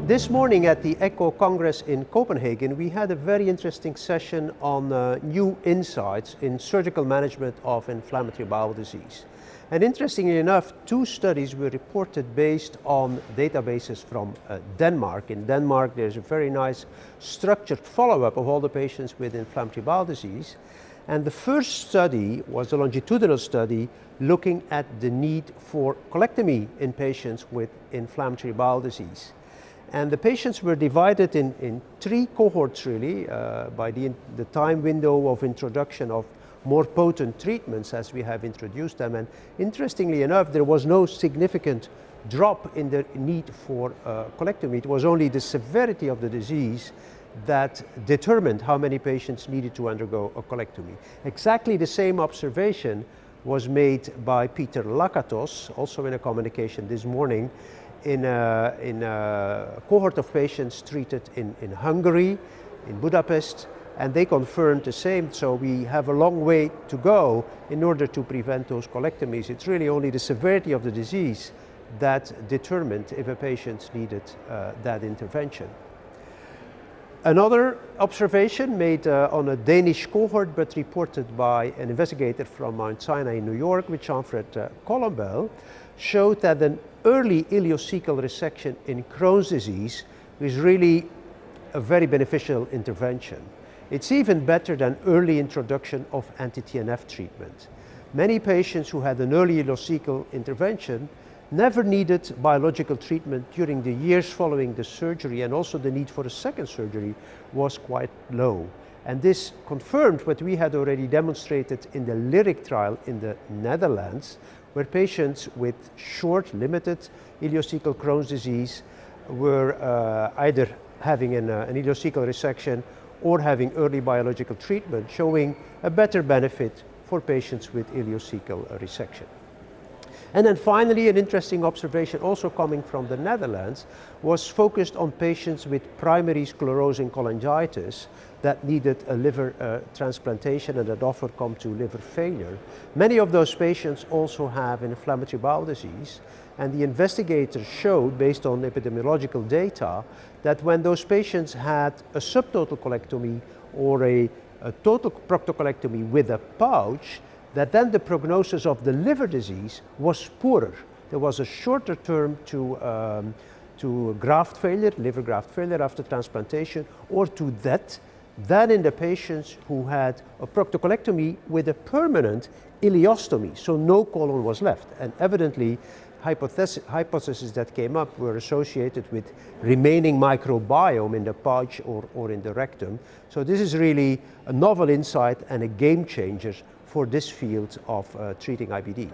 This morning at the ECCO Congress in Copenhagen, we had a very interesting session on new insights in surgical management of inflammatory bowel disease. And interestingly enough, two studies were reported based on databases from Denmark. In Denmark, there's a very nice structured follow-up of all the patients with inflammatory bowel disease. And the first study was a longitudinal study looking at the need for colectomy in patients with inflammatory bowel disease. And the patients were divided in three cohorts really by the time window of introduction of more potent treatments as we have introduced them. And interestingly enough, there was no significant drop in the need for colectomy. It was only the severity of the disease that determined how many patients needed to undergo a colectomy. Exactly the same observation was made by Peter Lakatos, also in a communication this morning, in a cohort of patients treated in Hungary, in Budapest, and they confirmed the same. So we have a long way to go in order to prevent those colectomies. It's really only the severity of the disease that determined if a patient needed that intervention. Another observation made on a Danish cohort, but reported by an investigator from Mount Sinai in New York with Jean-Fred Colombel, showed that an early ileocecal resection in Crohn's disease is really a very beneficial intervention. It's even better than early introduction of anti-TNF treatment. Many patients who had an early ileocecal intervention never needed biological treatment during the years following the surgery, and also the need for a second surgery was quite low. And this confirmed what we had already demonstrated in the LYRIC trial in the Netherlands, where patients with short, limited ileocecal Crohn's disease were either having an ileocecal resection or having early biological treatment, showing a better benefit for patients with ileocecal resection. And then finally, an interesting observation also coming from the Netherlands was focused on patients with primary sclerosing cholangitis that needed a liver transplantation and that often come to liver failure. Many of those patients also have inflammatory bowel disease, and the investigators showed, based on epidemiological data, that when those patients had a subtotal colectomy or a total proctocolectomy with a pouch, that then the prognosis of the liver disease was poorer. There was a shorter term to graft failure, liver graft failure after transplantation, or to death, than in the patients who had a proctocolectomy with a permanent ileostomy, so no colon was left. And evidently, hypotheses that came up were associated with remaining microbiome in the pouch or in the rectum. So this is really a novel insight and a game changer for this field of treating IBD.